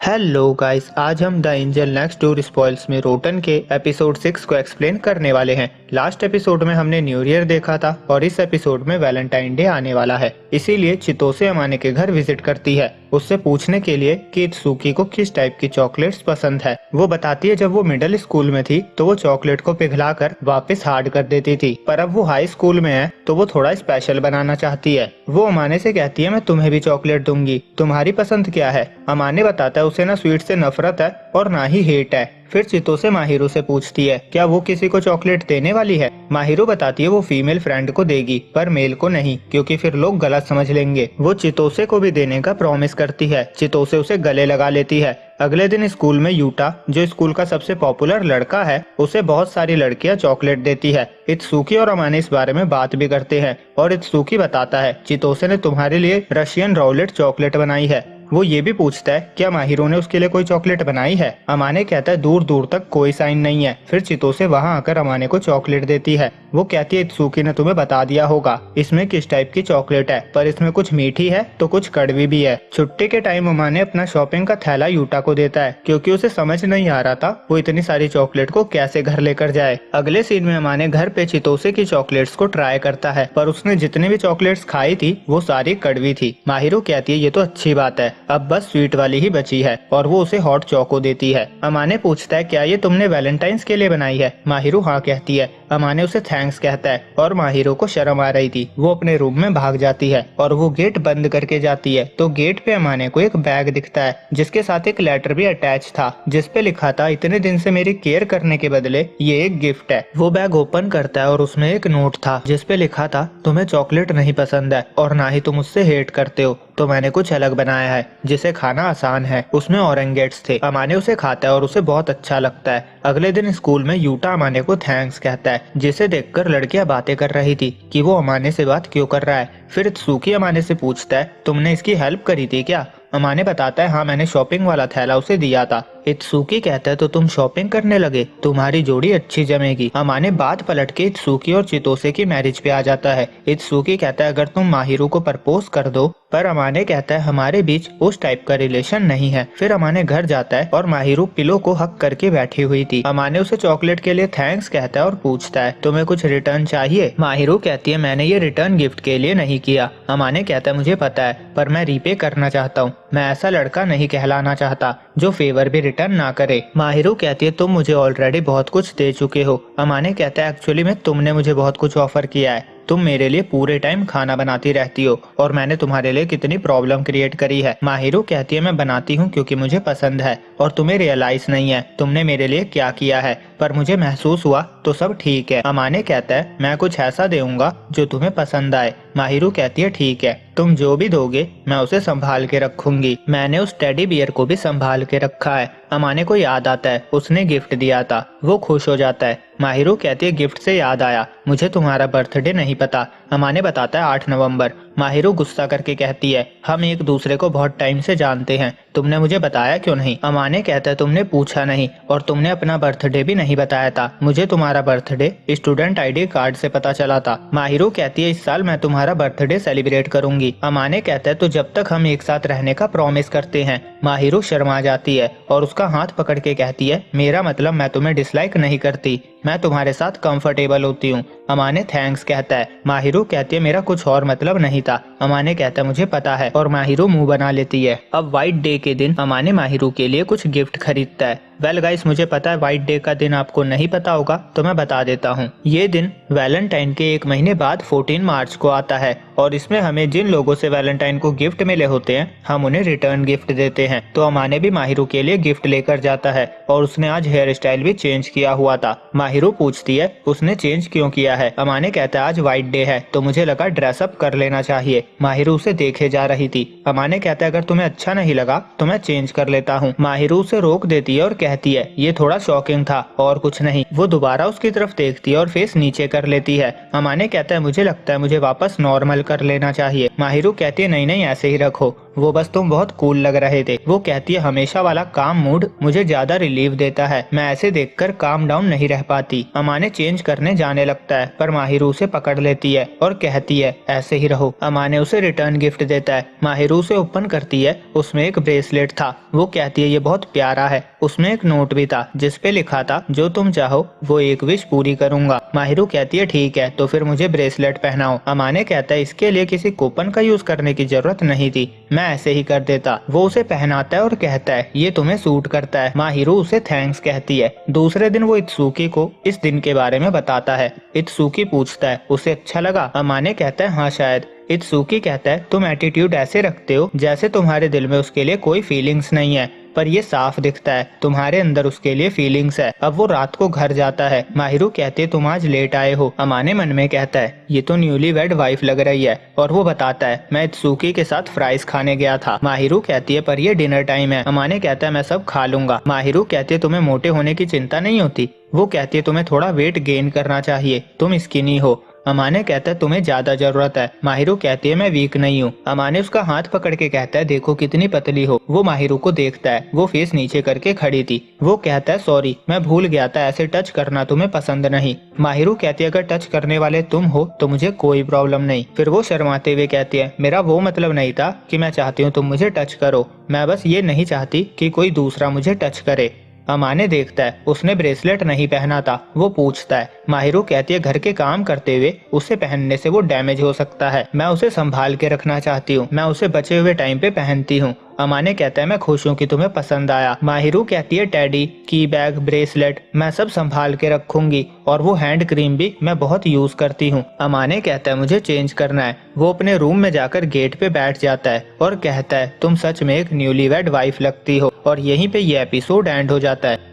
Hello guys, आज हम the angel next door spoils में रोटन के एपिसोड 6 को एक्सप्लेन करने वाले हैं। लास्ट एपिसोड में हमने न्यू ईयर देखा था और इस एपिसोड में वैलेंटाइन डे आने वाला है, इसीलिए चितोसे अमाने के घर विजिट करती है उससे पूछने के लिए कि इत्सुकी को किस टाइप की चॉकलेट्स पसंद है। वो बताती है जब वो मिडिल स्कूल में थी तो वो चॉकलेट को पिघलाकर वापस हार्ड कर देती थी, पर अब वो हाई स्कूल में है तो वो थोड़ा स्पेशल बनाना चाहती है। वो अमाने से कहती है मैं तुम्हें भी चॉकलेट दूंगी, तुम्हारी पसंद क्या है। अमाने बताता है उसे ना स्वीट से नफरत है और ना ही हेट है। फिर चितोसे माहिरो से पूछती है क्या वो किसी को चॉकलेट देने वाली है। माहिरो बताती है वो फीमेल फ्रेंड को देगी पर मेल को नहीं, क्योंकि फिर लोग गलत समझ लेंगे। वो चितोसे को भी देने का प्रॉमिस करती है। चितोसे उसे गले लगा लेती है। अगले दिन स्कूल में यूटा, जो स्कूल का सबसे पॉपुलर लड़का है, उसे बहुत सारी लड़कियां चॉकलेट देती है। इत्सुकी और अमाने इस बारे में बात भी करते हैं और इत्सुकी बताता है चितोसे ने तुम्हारे लिए रशियन राउलेट चॉकलेट बनाई है। वो ये भी पूछता है क्या माहिरो ने उसके लिए कोई चॉकलेट बनाई है। अमाने कहता है दूर दूर तक कोई साइन नहीं है। फिर चितोसे वहाँ आकर अमाने को चॉकलेट देती है। वो कहती है इत्सुकी ने तुम्हें बता दिया होगा इसमें किस टाइप की चॉकलेट है, पर इसमें कुछ मीठी है तो कुछ कड़वी भी है। छुट्टी के टाइम अमाने अपना शॉपिंग का थैला यूटा को देता है, क्योंकि उसे समझ नहीं आ रहा था वो इतनी सारी चॉकलेट को कैसे घर लेकर जाए। अगले सीन में अमाने घर पे चितोसे की चॉकलेट्स को ट्राई करता है, पर उसने जितनी भी चॉकलेट्स खाई थी वो सारी कड़वी थी। माहिरो कहती है ये तो अच्छी बात है, अब बस स्वीट वाली ही बची है, और वो उसे हॉट चॉको देती है। अमाने पूछता है क्या ये तुमने वैलेंटाइंस के लिए बनाई है। माहिरो हाँ कहती है। अमाने उसे थैंक्स कहता है और माहिरो को शर्म आ रही थी। वो अपने रूम में भाग जाती है और वो गेट बंद करके जाती है तो गेट पे अमाने को एक बैग दिखता है जिसके साथ एक लेटर भी अटैच था जिसपे लिखा था इतने दिन से मेरी केयर करने के बदले ये एक गिफ्ट है। वो बैग ओपन करता है और उसमें एक नोट था जिसपे लिखा था तुम्हें चॉकलेट नहीं पसंद है और ना ही तुम उससे हेट करते हो, तो मैंने कुछ अलग बनाया है जिसे खाना आसान है। उसमें ऑरेंगेट्स थे। अमाने उसे खाता है और उसे बहुत अच्छा लगता है। अगले दिन स्कूल में यूटा अमाने को थैंक्स कहता है, जिसे देखकर लड़कियां बातें कर रही थी कि वो अमाने से बात क्यों कर रहा है। फिर त्सुकी अमाने से पूछता है तुमने इसकी हेल्प करी थी क्या। अमाने बताता है हाँ मैंने शॉपिंग वाला थैला उसे दिया था। इत्सुकी कहता है तो तुम शॉपिंग करने लगे, तुम्हारी जोड़ी अच्छी जमेगी। अमाने बात पलट के इत्सुकी और चितोसे की मैरिज पे आ जाता है। इत्सुकी कहता है अगर तुम माहिरो को प्रपोज कर दो, पर अमाने कहता है हमारे बीच उस टाइप का रिलेशन नहीं है। फिर अमाने घर जाता है और माहिरो पिलो को हक करके बैठी हुई थी। अमाने उसे चॉकलेट के लिए थैंक्स कहता है और पूछता है तुम्हें कुछ रिटर्न चाहिए। माहिरो कहती है मैंने ये रिटर्न गिफ्ट के लिए नहीं किया। अमाने कहता है मुझे पता है, पर मैं रीपे करना चाहता हूँ। मैं ऐसा लड़का नहीं कहलाना चाहता जो फेवर भी रिटर्न ना करे। माहिरो कहती है तुम मुझे ऑलरेडी बहुत कुछ दे चुके हो। अमाने कहता है एक्चुअली में तुमने मुझे बहुत कुछ ऑफर किया है। तुम मेरे लिए पूरे टाइम खाना बनाती रहती हो और मैंने तुम्हारे लिए कितनी प्रॉब्लम क्रिएट करी है। माहिरो कहती है मैं बनाती हूँ क्योंकि मुझे पसंद है और तुम्हें रियलाइज नहीं है तुमने मेरे लिए क्या किया है, पर मुझे महसूस हुआ तो सब ठीक है। अमाने कहता है मैं कुछ ऐसा दूंगा जो तुम्हें पसंद आए। माहिरो कहती है ठीक है, तुम जो भी दोगे मैं उसे संभाल के रखूंगी। मैंने उस टेडी बियर को भी संभाल के रखा है। अमाने को याद आता है उसने गिफ्ट दिया था। वो खुश हो जाता है। माहिरो कहती है गिफ्ट से याद आया मुझे तुम्हारा बर्थडे नहीं पता। अमाने बताता है 8 नवंबर। माहिरो गुस्सा करके कहती है हम एक दूसरे को बहुत टाइम से जानते हैं, तुमने मुझे बताया क्यों नहीं। अमाने कहता है तुमने पूछा नहीं और तुमने अपना बर्थडे भी नहीं बताया था। मुझे तुम्हारा बर्थडे स्टूडेंट आईडी कार्ड से पता चला था। माहिरो कहती है इस साल मैं तुम्हारा बर्थडे सेलिब्रेट करूंगी। अमाने कहता है तो जब तक हम एक साथ रहने का प्रॉमिस करते हैं। माहिरो शर्मा जाती है और उसका हाथ पकड़ के कहती है मेरा मतलब मैं तुम्हें डिसलाइक नहीं करती, मैं तुम्हारे साथ कंफर्टेबल होती हूँ। अमाने थैंक्स कहता है। माहिरो कहती है मेरा कुछ और मतलब नहीं था। अमाने कहता है मुझे पता है, और माहिरो मुंह बना लेती है। अब व्हाइट डे के दिन अमाने माहिरो के लिए कुछ गिफ्ट खरीदता है। वेल गाइस, मुझे पता है व्हाइट डे का दिन आपको नहीं पता होगा तो मैं बता देता हूँ। ये दिन वैलेंटाइन के 1 महीने बाद 14 मार्च को आता है और इसमें हमें जिन लोगों से वैलेंटाइन को गिफ्ट मिले होते हैं हम उन्हें रिटर्न गिफ्ट देते हैं। तो अमाने भी माहिरो के लिए गिफ्ट लेकर जाता है और उसने आज हेयर स्टाइल भी चेंज किया हुआ था। माहिरो पूछती है उसने चेंज क्यों किया है। अमाने कहता है आज व्हाइट डे है तो मुझे लगा ड्रेसअप कर लेना चाहिए। माहिरो उसे देखे जा रही थी। अमाने कहता है अगर तुम्हें अच्छा नहीं लगा तो मैं चेंज कर लेता हूँ। माहिरो उसे रोक देती है और कहती है ये थोड़ा शॉकिंग था और कुछ नहीं। वो दोबारा उसकी तरफ देखती है और फेस नीचे कर लेती है। अमाने कहता है मुझे लगता है मुझे वापस नॉर्मल कर लेना चाहिए। माहिरो कहती है नहीं नहीं ऐसे ही रखो। वो बस तुम बहुत कूल लग रहे थे। वो कहती है हमेशा वाला काम मूड मुझे ज्यादा रिलीफ देता है, मैं ऐसे देखकर काम डाउन नहीं रह पाती। अमाने चेंज करने जाने लगता है पर माहिरू उसे पकड़ लेती है और कहती है ऐसे ही रहो। अमाने उसे रिटर्न गिफ्ट देता है। माहिरू उसे ओपन करती है, उसमें एक ब्रेसलेट था। वो कहती है ये बहुत प्यारा है। उसमें एक नोट भी था जिसपे लिखा था जो तुम चाहो वो एक विश पूरी करूंगा। माहिरू कहती है ठीक है, तो फिर मुझे ब्रेसलेट पहनाओ। अमाने कहता है इसके लिए किसी कूपन का यूज करने की जरूरत नहीं थी, मैं ऐसे ही कर देता। वो उसे पहनाता है और कहता है ये तुम्हें सूट करता है। माहिरू उसे थैंक्स कहती है। दूसरे दिन वो इत्सुकी को इस दिन के बारे में बताता है। इत्सुकी पूछता है उसे अच्छा लगा। अमाने कहता है हाँ शायद। इत्सुकी कहता है तुम एटीट्यूड ऐसे रखते हो जैसे तुम्हारे दिल में उसके लिए कोई फीलिंग्स नहीं है, पर ये साफ दिखता है तुम्हारे अंदर उसके लिए फीलिंग्स है। अब वो रात को घर जाता है। माहिरू कहती है तुम आज लेट आए हो। अमाने मन में कहता है ये तो न्यूली वेड वाइफ लग रही है, और वो बताता है मैं इत्सुकी के साथ फ्राइज खाने गया था। माहिरू कहती है पर ये डिनर टाइम है। अमाने कहता है मैं सब खा लूंगा। माहिरू कहती है तुम्हें मोटे होने की चिंता नहीं होती। वो कहती है तुम्हें थोड़ा वेट गेन करना चाहिए, तुम स्किनी हो। अमाने कहता है तुम्हें ज्यादा जरूरत है। माहिरू कहती है मैं वीक नहीं हूँ। अमाने उसका हाथ पकड़ के कहता है देखो कितनी पतली हो। वो माहिरू को देखता है, वो फेस नीचे करके खड़ी थी। वो कहता है सॉरी मैं भूल गया था, ऐसे टच करना तुम्हें पसंद नहीं। माहिरू कहती है अगर टच करने वाले तुम हो तो मुझे कोई प्रॉब्लम नहीं। फिर वो शर्माते हुए कहती है मेरा वो मतलब नहीं था कि मैं चाहती हूँ तुम मुझे टच करो, मैं बस ये नहीं चाहती कि कोई दूसरा मुझे टच करे। अमाने देखता है उसने ब्रेसलेट नहीं पहना था। वो पूछता है। माहिरू कहती है घर के काम करते हुए उसे पहनने से वो डैमेज हो सकता है, मैं उसे संभाल के रखना चाहती हूँ, मैं उसे बचे हुए टाइम पे पहनती हूँ। अमाने कहता है मैं खुश हूँ कि तुम्हें पसंद आया। माहिरू कहती है टेडी, की बैग, ब्रेसलेट मैं सब संभाल के रखूंगी, और वो हैंड क्रीम भी मैं बहुत यूज करती हूँ। अमाने कहता है मुझे चेंज करना है। वो अपने रूम में जाकर गेट पे बैठ जाता है और कहता है तुम सच में एक न्यूलीवेड वाइफ लगती हो। और यहीं पे ये एपिसोड एंड हो जाता है।